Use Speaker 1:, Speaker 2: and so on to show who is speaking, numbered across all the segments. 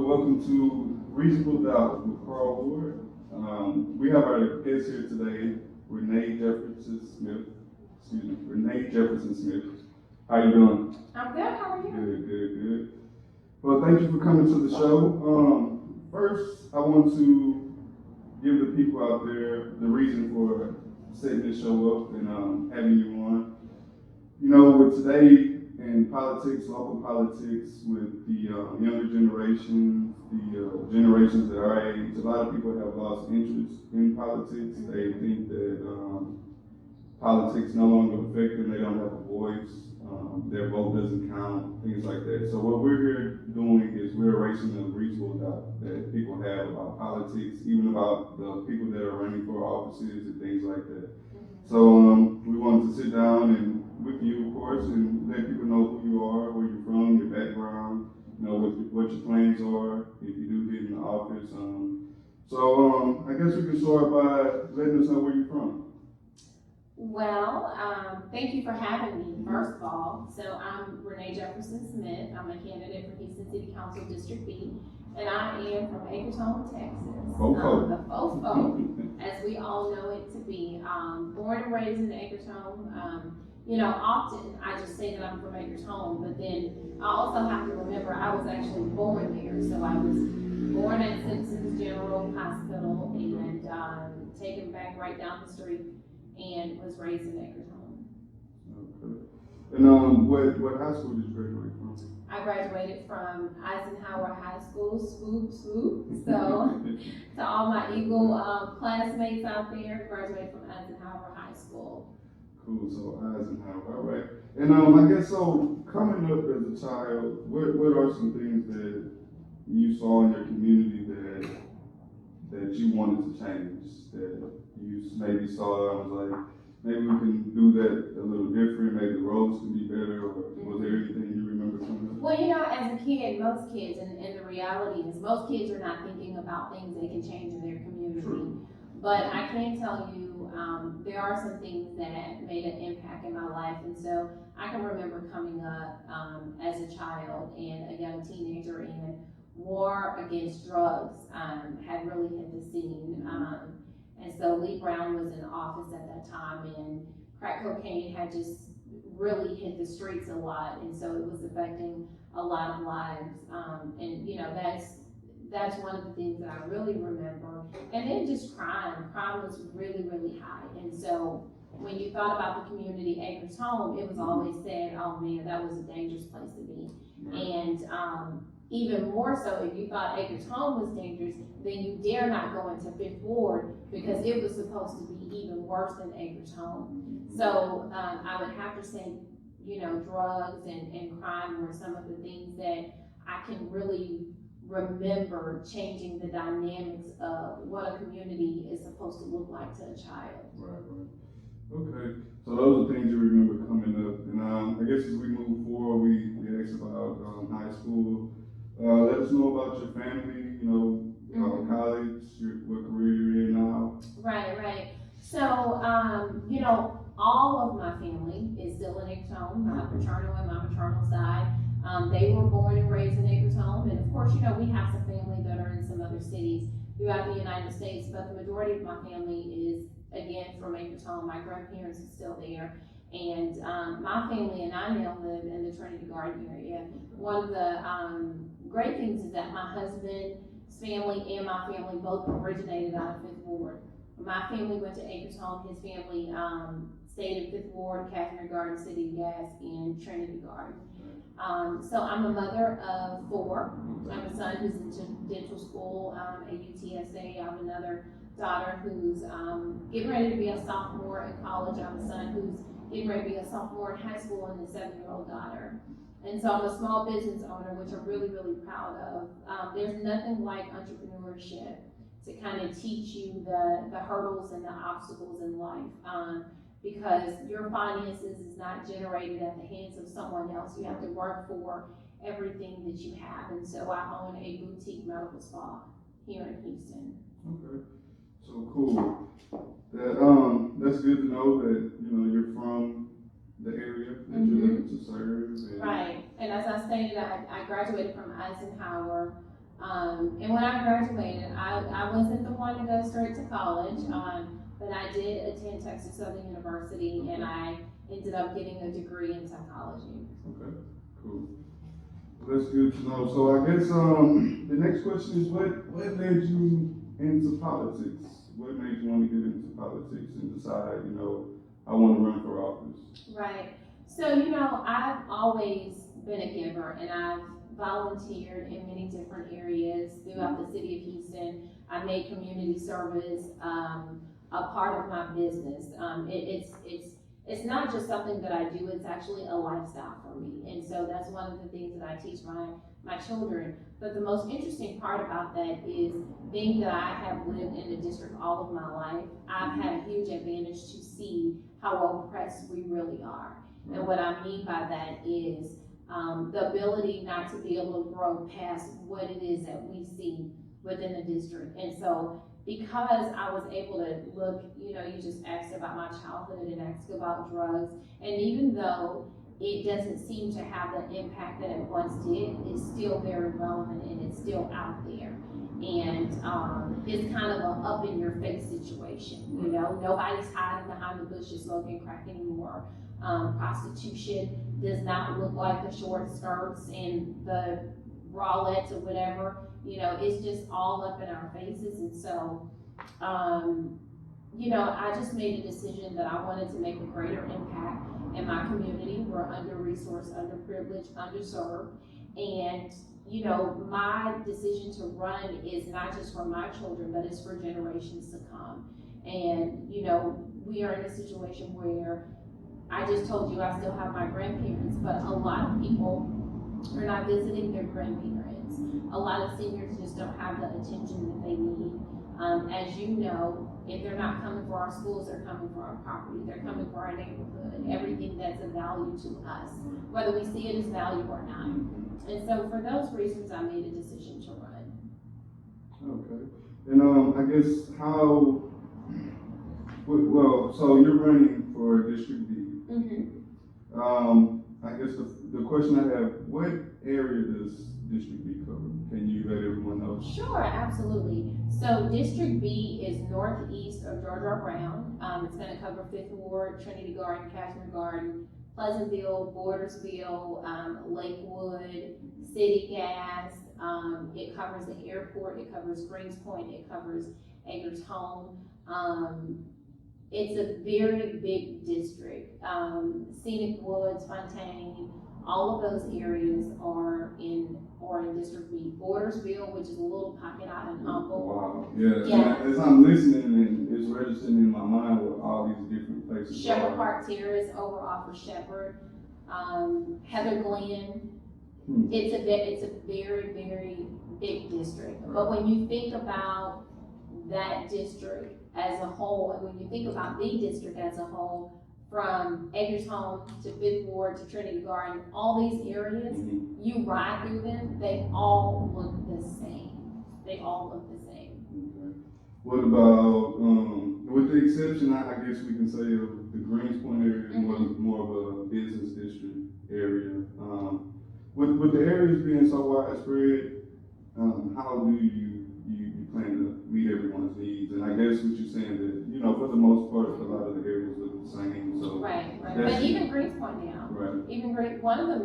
Speaker 1: welcome to Reasonable Doubt with Carl Ward. We have our guest here today, Renee Jefferson Smith. Renee Jefferson Smith. How you doing?
Speaker 2: I'm good. How are you?
Speaker 1: Good. Well, thank you for coming to the show. First, I want to give the people out there the reason for setting this show up and having you on. You know, with today in politics, local politics, with the younger generation, the generations that are age, a lot of people have lost interest in politics. They think that politics no longer affect them. They don't have a voice. Their vote doesn't count, things like that. So what we're here doing is we're erasing the reasonable doubt that people have about politics, even about the people that are running for offices and things like that. So we wanted to sit down and with you, of course, and let people know who you are, where you're from, your background, you know, what your plans are if you do get in the office. So I guess we can start by letting us know where you're from.
Speaker 2: Well, thank you for having me, first of all. So I'm Renee Jefferson Smith. I'm a candidate for Houston City Council District B, and I am from Acretone, Texas. The Fofo, as we all know it to be. Born and raised in Acretone. You know, often I just say that I'm from Acretone, but then I also have to remember I was actually born there. So I was born at Citizens General Hospital and taken back right down the street and was raised in Acretone.
Speaker 1: Okay. And what high school did you graduate from?
Speaker 2: I graduated from Eisenhower High School, swoop. So to all my Eagle classmates out there, graduated from Eisenhower High School.
Speaker 1: Cool, so Eisenhower, all right. And I guess so, coming up as a child, what are some things that you saw in your community that you wanted to change, that you maybe saw and was like, maybe we can do that a little different, maybe the roads can be better, or was there anything you remember coming up?
Speaker 2: Well, you know, as a kid, most kids, and the reality is most kids are not thinking about things they can change in their community. True. But I can tell you, there are some things that made an impact in my life. And so I can remember coming up as a child and a young teenager, and war against drugs had really hit the scene. And so Lee Brown was in office at that time, and crack cocaine had just really hit the streets a lot. And so it was affecting a lot of lives. And you know, that's one of the things that I really remember. And then just crime was really, really high. And so when you thought about the community Acretone, it was always said, oh man, that was a dangerous place to be. And even more so, if you thought Acretone was dangerous, then you dare not go into Fifth Ward because it was supposed to be even worse than Acretone. So I would have to say, you know, drugs and crime were some of the things that I can really remember changing the dynamics of what a community is supposed to look like to a child.
Speaker 1: Right. Okay, so those are things you remember coming up. And I guess as we move forward, we asked about high school. Let us know about your family, you know, college, what career you're in now.
Speaker 2: Right. So, you know, all of my family is still in Acretone, my paternal and my maternal side. They were born and raised in Acretone, and of course, you know, we have some family that are in some other cities throughout the United States, but the majority of my family is, again, from Acretone. My grandparents are still there, and my family and I now live in the Trinity Garden area. One of the great things is that my husband's family and my family both originated out of Fifth Ward. My family went to Acretone, his family stayed in Fifth Ward, Catherine Garden, City Gas, and Trinity Garden. So I'm a mother of 4. I have a son who's in dental school at UTSA. I have another daughter who's getting ready to be a sophomore in college. I have a son who's getting ready to be a sophomore in high school, and a 7-year-old daughter. And so I'm a small business owner, which I'm really, really proud of. There's nothing like entrepreneurship to kind of teach you the hurdles and the obstacles in life. Because your finances is not generated at the hands of someone else. You have to work for everything that you have. And so I own a boutique medical spa here in Houston.
Speaker 1: Okay, so cool. That's good to know that, you know, you're from the area that you're looking to serve.
Speaker 2: Right, and as I stated, I graduated from Eisenhower And when I graduated, I wasn't the one to go straight to college, but I did attend Texas Southern University, and I ended up getting a degree in psychology.
Speaker 1: Okay, cool. That's good to know. So I guess the next question is what led you into politics? What made you want to get into politics and decide, I want to run for office?
Speaker 2: Right. So, I've always been a giver, and I've volunteered in many different areas throughout the city of Houston. I made community service a part of my business. It's not just something that I do, it's actually a lifestyle for me. And so that's one of the things that I teach my children. But the most interesting part about that is being that I have lived in the district all of my life, I've had a huge advantage to see how oppressed we really are. And what I mean by that is the ability not to be able to grow past what it is that we see within the district. And so because I was able to look, you just asked about my childhood and asked about drugs, and even though it doesn't seem to have the impact that it once did, it's still very relevant and it's still out there. And it's kind of an up in your face situation, nobody's hiding behind the bushes smoking crack anymore. Prostitution does not look like the short skirts and the bralettes or whatever. It's just all up in our faces. And so, I just made a decision that I wanted to make a greater impact in my community. We're under-resourced, underprivileged, underserved. And, my decision to run is not just for my children, but it's for generations to come. And, we are in a situation where I just told you I still have my grandparents, but a lot of people are not visiting their grandparents. A lot of seniors just don't have the attention that they need. As you know, if they're not coming for our schools, they're coming for our property, they're coming for our neighborhood, everything that's of value to us, whether we see it as value or not. And so for those reasons, I made a decision to run.
Speaker 1: Okay. And I guess so you're running for District B. I guess the question I have, what area does District B cover? Can you let everyone know?
Speaker 2: Sure, absolutely. So District B is northeast of George R. Brown. It's going to cover 5th Ward, Trinity Garden, Cashmere Garden, Pleasantville, Bordersville, Lakewood, City Gas. It covers the airport, it covers Greens Point, it covers Acres Home. It's a very big district. Scenic Woods, Fontaine, all of those areas are in District B. Bordersville, which is a little pocket out in Humble.
Speaker 1: Wow, yeah. As I'm listening, and it's registering in my mind with all these different places.
Speaker 2: Shepherd Park Terrace over off of Shepherd, Heather Glen. It's a very, very big district. Right. But when you think about that district as a whole, and when you think about the district as a whole, from Acres Home to 5th Ward to Trinity Garden, all these areas, you ride through them, they all look the same. They all look the same.
Speaker 1: Okay. What about, with the exception, I guess we can say of the Greens Point area, more of a business district area. With the areas being so widespread, how do you plan to meet everyone's needs? And I guess what you're saying that, for the most part, a lot of the areas look the same. So
Speaker 2: right. But even Greens Point now.
Speaker 1: Right.
Speaker 2: Even one of the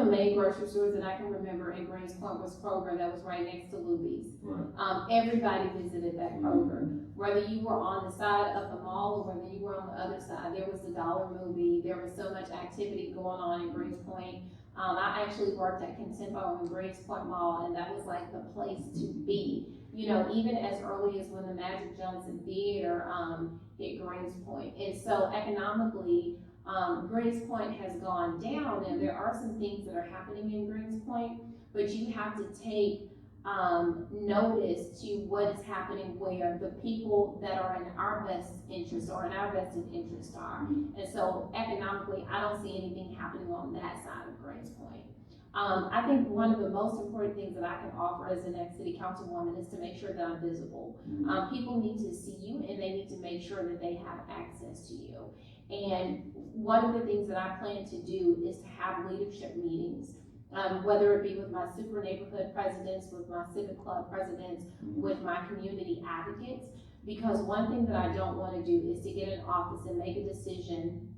Speaker 2: main grocery stores that I can remember in Greens Point was Kroger, that was right next to Luby's.
Speaker 1: Right.
Speaker 2: Everybody visited that Kroger. Whether you were on the side of the mall or whether you were on the other side, there was the Dollar Movie. There was so much activity going on in Greens Point. I actually worked at Contempo in Greens Point Mall, and that was like the place to be. Even as early as when the Magic Johnson Theater hit Greens Point. And so economically, Greens Point has gone down, and there are some things that are happening in Greens Point, but you have to take notice to what is happening where the people that are in our best interest or in our vested interest are. And so economically, I don't see anything happening on that side of Greens Point. I think one of the most important things that I can offer as the next city councilwoman is to make sure that I'm visible. People need to see you, and they need to make sure that they have access to you. And one of the things that I plan to do is to have leadership meetings whether it be with my super neighborhood presidents, with my civic club presidents, with my community advocates. Because one thing that I don't want to do is to get in office and make a decision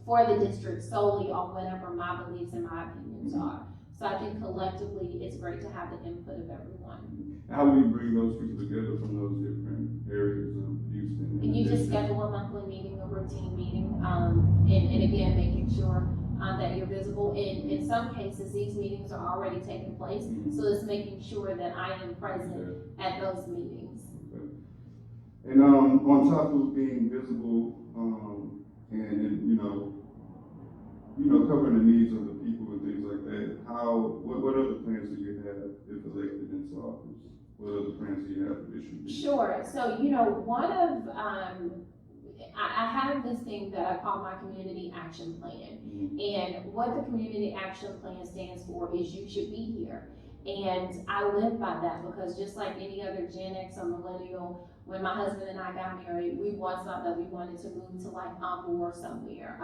Speaker 2: for the district solely on whatever my beliefs and my opinions are. So I think collectively, it's great to have the input of everyone.
Speaker 1: How will you bring those people together from those different areas of Houston?
Speaker 2: And you just schedule a monthly meeting, a routine meeting, and again, making sure that you're visible. In some cases, these meetings are already taking place, so it's making sure that I am present at those meetings.
Speaker 1: Okay. And on top of being visible, and covering the needs of the people and things like that, what other plans do you have if elected into office? What other plans do you have for this year?
Speaker 2: Sure. So, one of, I have this thing that I call my community action plan. And what the community action plan stands for is you should be here. And I live by that because just like any other Gen X or millennial, when my husband and I got married, we once thought that we wanted to move to like Humble or somewhere,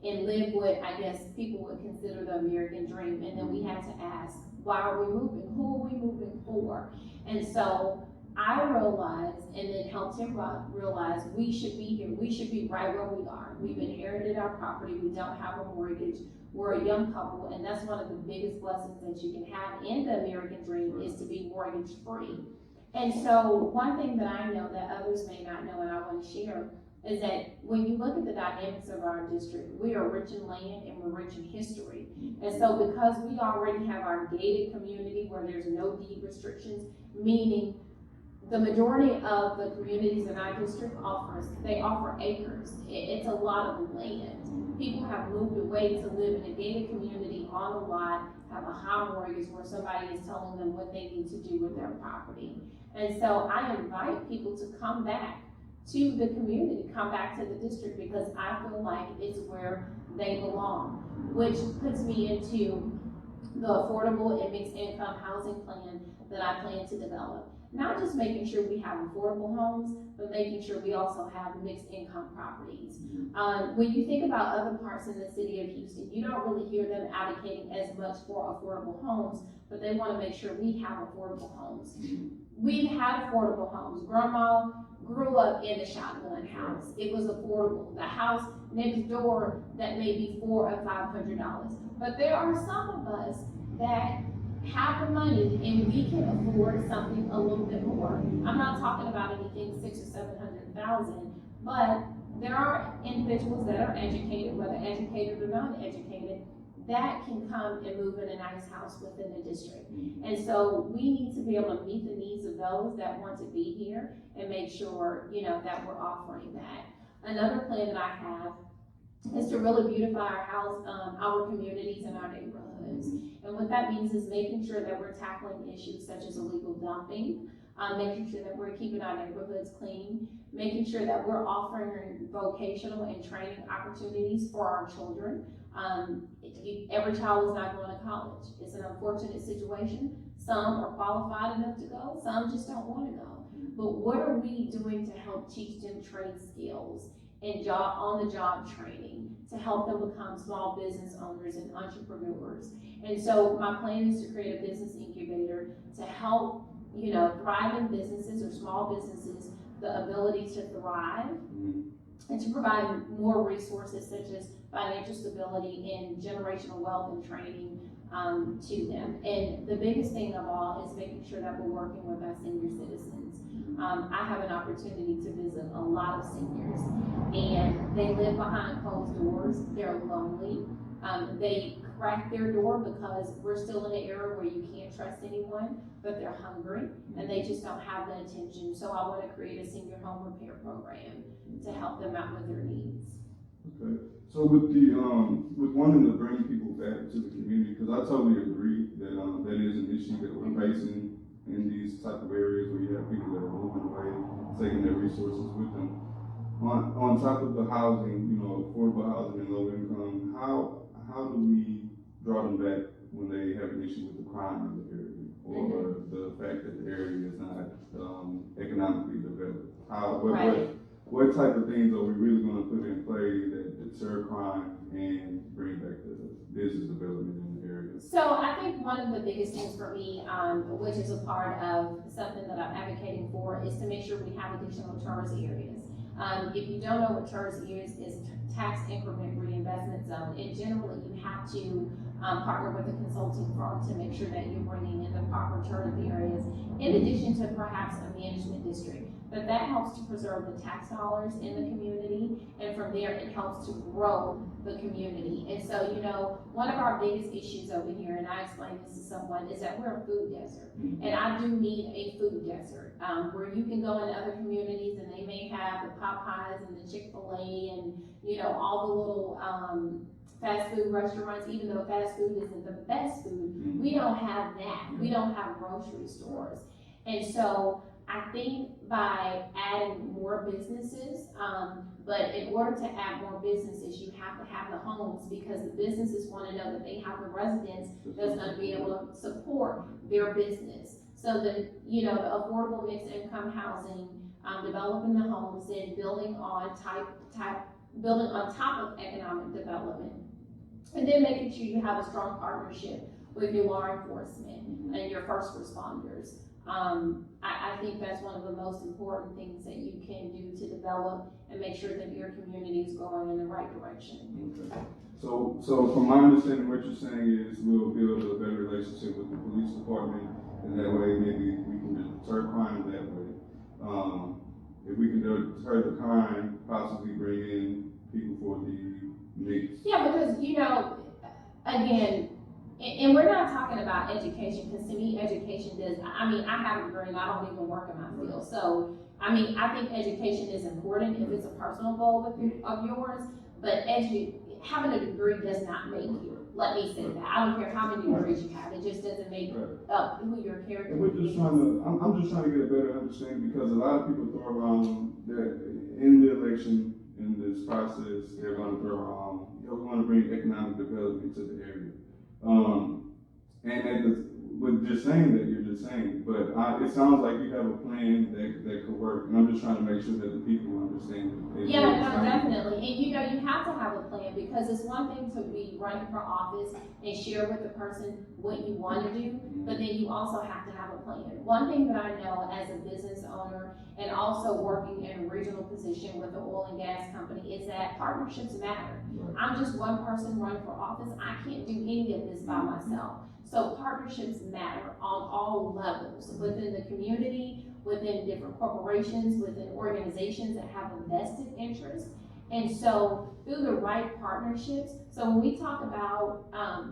Speaker 2: and live what I guess people would consider the American dream. And then we had to ask, why are we moving? Who are we moving for? And so I realized, and then helped him realize, we should be here. We should be right where we are. We've inherited our property. We don't have a mortgage. We're a young couple, and that's one of the biggest blessings that you can have in the American dream is to be mortgage free. And so one thing that I know that others may not know and I want to share is that when you look at the dynamics of our district, we are rich in land and we're rich in history. And so because we already have our gated community where there's no deed restrictions, meaning the majority of the communities in our district offer acres. It's a lot of land. People have moved away to live in a gated community on a lot, have a high mortgage where somebody is telling them what they need to do with their property. And so I invite people to come back to the community, come back to the district, because I feel like it's where they belong, which puts me into the affordable and mixed income housing plan that I plan to develop. Not just making sure we have affordable homes, but making sure we also have mixed income properties. When you think about other parts in the city of Houston, you don't really hear them advocating as much for affordable homes, but they want to make sure we have affordable homes. We've had affordable homes. Grandma grew up in a shotgun house. It was affordable. The house next door that may be $400 or $500. But there are some of us that have the money and we can afford something a little bit more. I'm not talking about anything $600,000 or $700,000, but there are individuals that are educated, whether educated or non-educated, that can come and move in a nice house within the district. And so we need to be able to meet the needs of those that want to be here and make sure, that we're offering that. Another plan that I have is to really beautify our communities and our neighborhoods. And what that means is making sure that we're tackling issues such as illegal dumping, making sure that we're keeping our neighborhoods clean, making sure that we're offering vocational and training opportunities for our children. Every child is not going to college. It's an unfortunate situation. Some are qualified enough to go, some just don't want to go. But what are we doing to help teach them trade skills and on-the-job training to help them become small business owners and entrepreneurs? And so my plan is to create a business incubator to help, thriving businesses or small businesses the ability to thrive and to provide more resources such as financial stability and generational wealth and training to them. And the biggest thing of all is making sure that we're working with our senior citizens. I have an opportunity to visit a lot of seniors, and they live behind closed doors. They're lonely. They crack their door because we're still in an era where you can't trust anyone, but they're hungry and they just don't have the attention. So I want to create a senior home repair program to help them out with their needs.
Speaker 1: Okay. So with wanting to bring people back to the community, because I totally agree that that is an issue that we're facing in these type of areas where you have people that are moving away, taking their resources with them. On top of the housing, affordable housing and low income, how do we draw them back when they have an issue with the crime in the area or the fact that the area is not economically developed? What type of things are we really going to put in play that deter crime and bring back the business development in the area?
Speaker 2: So I think one of the biggest things for me, which is a part of something that I'm advocating for, is to make sure we have additional TERS areas. If you don't know what TERS is tax increment reinvestment zone, and generally you have to partner with a consulting firm to make sure that you're bringing in the proper TERS areas, in addition to perhaps a management district. But that helps to preserve the tax dollars in the community, and from there it helps to grow the community. And so, you know, one of our biggest issues over here, and I explained this to someone, is that we're a food desert. And I do mean a food desert, where you can go in other communities and they may have the Popeyes and the Chick-fil-A and, you know, all the little fast food restaurants. Even though fast food isn't the best food, we don't have that. We don't have grocery stores. And so I think by adding more businesses, but in order to add more businesses, you have to have the homes, because the businesses want to know that they have a residence that's going to be able to support their business. So that, you know, the affordable mixed income housing, developing the homes, and building on top of economic development. And then making sure you have a strong partnership with your law enforcement and your first responders. I think that's one of the most important things that you can do to develop and make sure that your community is going in the right direction.
Speaker 1: Okay. So from my understanding, what you're saying is we'll build a better relationship with the police department, and that way maybe we can deter crime that way. If we can deter the crime, possibly bring in people for the mix.
Speaker 2: Yeah, because, you know, again, and we're not talking about education, because to me, education does, I mean, I have a degree and I don't even work in my field. So, I mean, I think education is important if it's a personal goal of yours, but having a degree does not make you. Let me say that. I don't care how many degrees you have, it just doesn't make up who your character is.
Speaker 1: And we're just I'm just trying to get a better understanding, because a lot of people throw around that in the election, in this process, they're going to throw around, you know, we want to bring economic development to the area. With just saying that, you're just saying, but it sounds like you have a plan that could work, and I'm just trying to make sure that the people understand it.
Speaker 2: Yeah, no, definitely. And you know, you have to have a plan, because it's one thing to be running for office and share with the person what you want to do, but then you also have to have a plan. One thing that I know as a business owner and also working in a regional position with the oil and gas company is that partnerships matter. I'm just one person running for office. I can't do any of this by myself. So partnerships matter on all levels, within the community, within different corporations, within organizations that have a vested interest. And so through the right partnerships, so when we talk about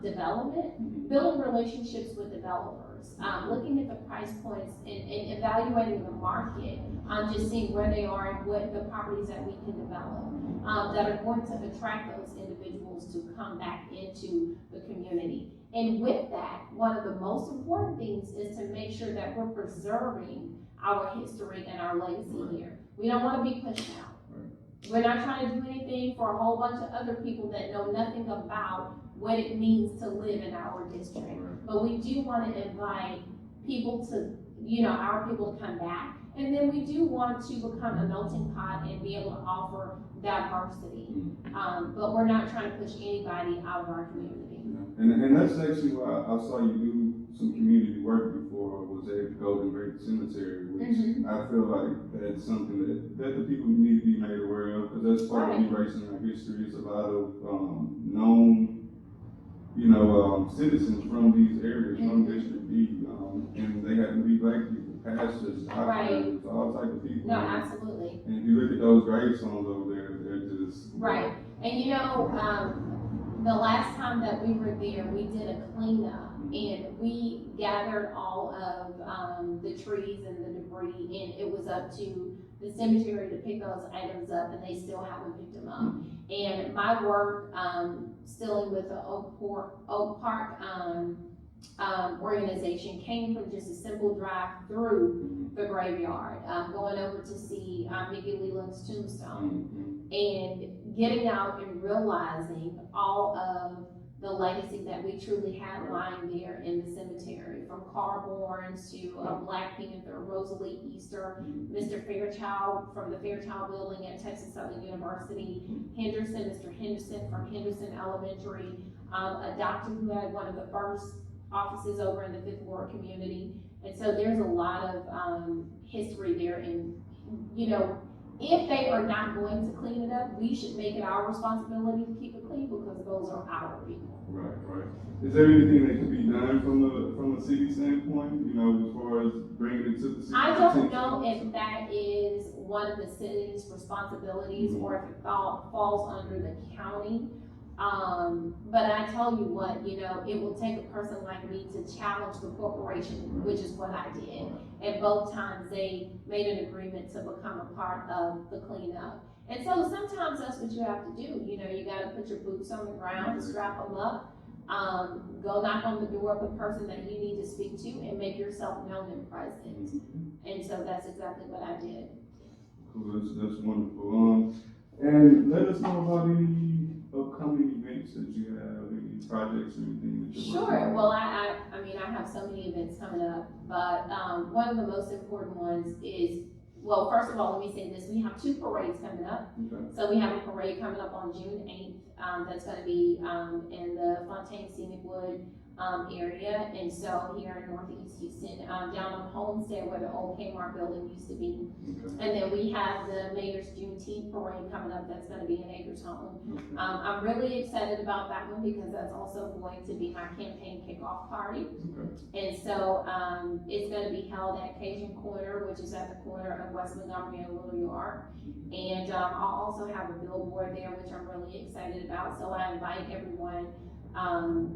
Speaker 2: development, building relationships with developers, looking at the price points and evaluating the market, just seeing where they are and what the properties that we can develop that are going to attract those individuals to come back into the community. And with that, one of the most important things is to make sure that we're preserving our history and our legacy here. We don't want to be pushed out. We're not trying to do anything for a whole bunch of other people that know nothing about what it means to live in our district. But we do want to invite people to, you know, our people to come back. And then we do want to become a melting pot and be able to offer diversity. But we're not trying to push anybody out of our community.
Speaker 1: And that's actually why I saw you do some community work before, was at Golden Gate Cemetery, which I feel like that's something that the people need to be made aware of, because that's part of erasing our history. It's a lot of known, you know, citizens from these areas, from District B, and they happen to be black people, pastors, doctors, all type of people.
Speaker 2: No, absolutely.
Speaker 1: And if you look at those gravestones over there, they're just
Speaker 2: And you know, the last time that we were there, we did a cleanup, and we gathered all of the trees and the debris, and it was up to the cemetery to pick those items up, and they still haven't picked them up. And my work, still with the Oak Park organization, came from just a simple drive through the graveyard, going over to see Mickey Leland's tombstone, and getting out and realizing all of the legacy that we truly had lying there in the cemetery, from Carborns to Black Panther, Rosalie Easter, Mr. Fairchild from the Fairchild Building at Texas Southern University, Henderson, Mr. Henderson from Henderson Elementary, a doctor who had one of the first offices over in the Fifth Ward community. And so there's a lot of history there. And, you know, if they are not going to clean it up, we should make it our responsibility to keep it clean, because those are our people.
Speaker 1: Right, right. Is there anything that can be done from a city standpoint, you know, as far as bringing it to the city?
Speaker 2: I don't know if that is one of the city's responsibilities or if it falls under the county. But I tell you what, you know, it will take a person like me to challenge the corporation, which is what I did. And both times they made an agreement to become a part of the cleanup. And so sometimes that's what you have to do. You know, you gotta put your boots on the ground, strap them up, go knock on the door of the person that you need to speak to, and make yourself known and present. And so that's exactly what I did.
Speaker 1: Cool, that's wonderful. And let us know about any upcoming events that you have, any projects or anything that you're working on.
Speaker 2: Well, I mean, I have so many events coming up, but one of the most important ones is, well, first of all, let me say this: we have 2 parades coming up.
Speaker 1: Okay.
Speaker 2: So we have a parade coming up on June 8th. That's going to be in the Fontaine Scenic Wood area, and so here in Northeast Houston, down on Homestead where the old Kmart building used to be.
Speaker 1: Okay.
Speaker 2: And then we have the Mayor's Juneteenth parade coming up. That's going to be in Acretone.
Speaker 1: Okay.
Speaker 2: I'm really excited about that one because that's also going to be my campaign kickoff party.
Speaker 1: Okay.
Speaker 2: And so it's going to be held at Cajun Corner, which is at the corner of West Montgomery and Little Yard. And I'll also have a billboard there, which I'm really excited about. So I invite everyone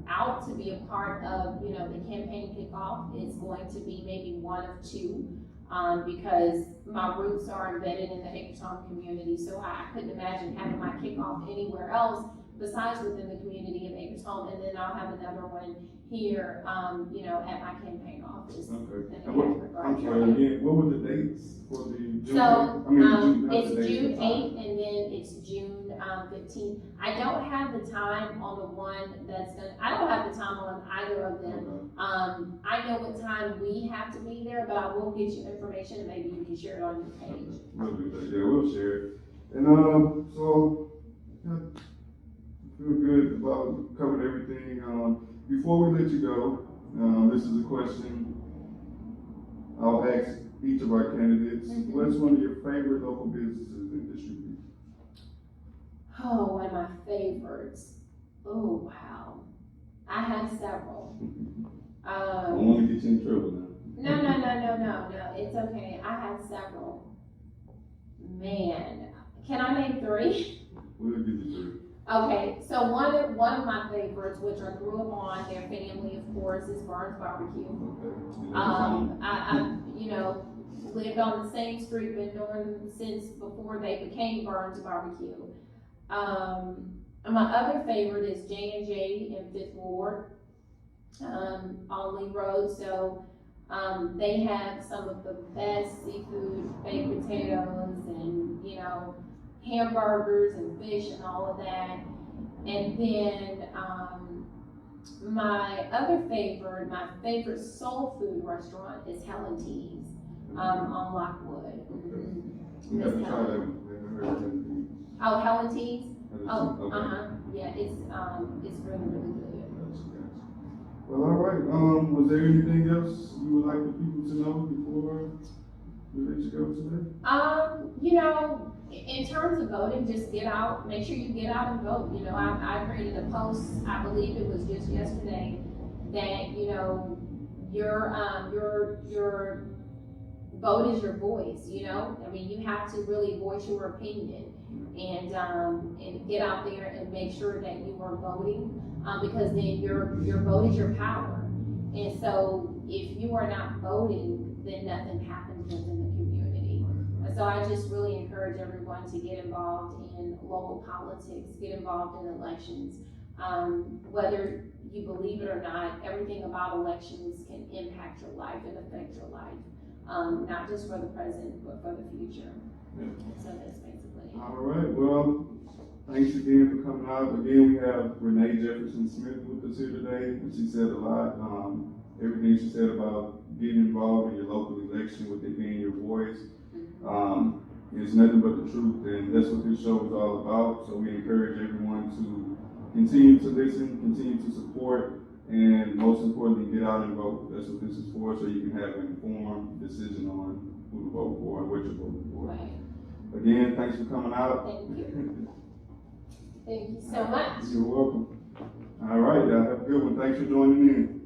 Speaker 2: out to be a part of, you know, the campaign kickoff. It's going to be maybe 1 of 2, because my roots are embedded in the Acretone community, so I couldn't imagine having my kickoff anywhere else besides within the community of Acretone. And then I'll have another one here, you know, at my campaign office.
Speaker 1: Okay.
Speaker 2: And
Speaker 1: And I'm sorry, again, what were the dates for the June?
Speaker 2: So, it's
Speaker 1: the dates,
Speaker 2: June
Speaker 1: the time.
Speaker 2: 8th and then it's June 15th. I don't have the time on the one I don't have the time on either of them.
Speaker 1: Okay.
Speaker 2: I know what time we have to be there, but I will get you information and maybe you can share it on your page.
Speaker 1: We'll do that. Yeah, we'll share it. And so yeah, feel good about covered everything. Before we let you go, this is a question I'll ask each of our candidates. What's one of your favorite local businesses in District B?
Speaker 2: Oh, one of my favorites. Oh, wow. I have several.
Speaker 1: I don't want to get you in trouble now.
Speaker 2: No, it's okay. I have several. Man, can I name 3?
Speaker 1: We'll give you 3.
Speaker 2: Okay, so one of my favorites, which I grew up on, their family, of course, is Burns Barbecue.
Speaker 1: Okay.
Speaker 2: I you know, lived on the same street, been knowing them since before they became Burns Barbecue. My other favorite is J&J in Fifth Ward, on Lee Road. So they have some of the best seafood, baked potatoes, and, you know, hamburgers and fish and all of that. And then my favorite soul food restaurant is Helen T's on Lockwood.
Speaker 1: You have to try that one.
Speaker 2: Oh, Helen T's? Oh,
Speaker 1: okay.
Speaker 2: Yeah, it's really, really good.
Speaker 1: Gotcha. Well, all right. Was there anything else you would like the people to know before we let you go today?
Speaker 2: You know, in terms of voting, just get out, make sure you get out and vote. You know, I created a post, I believe it was just yesterday, that, you know, your vote is your voice, you know? I mean, you have to really voice your opinion and get out there and make sure that you are voting, because then your vote is your power. And so if you are not voting, then nothing happens within the community. And so I just really encourage everyone to get involved in local politics, get involved in elections. Whether you believe it or not, everything about elections can impact your life and affect your life, not just for the present, but for the future.
Speaker 1: Yeah.
Speaker 2: So that's basically it.
Speaker 1: All right. Well, Thanks again for coming out. Again, we have Renee Jefferson Smith with us here today, and she said a lot. Everything she said about getting involved in your local election, with it being your voice, is nothing but the truth, and that's what this show is all about. So we encourage everyone to continue to listen, continue to support, and most importantly, get out and vote. That's what this is for, so you can have an informed decision on who to vote for and what you're voting for.
Speaker 2: Right.
Speaker 1: Again, thanks for coming out.
Speaker 2: Thank you. Thank you so much.
Speaker 1: You're welcome. All right, y'all have a good one. Thanks for joining in.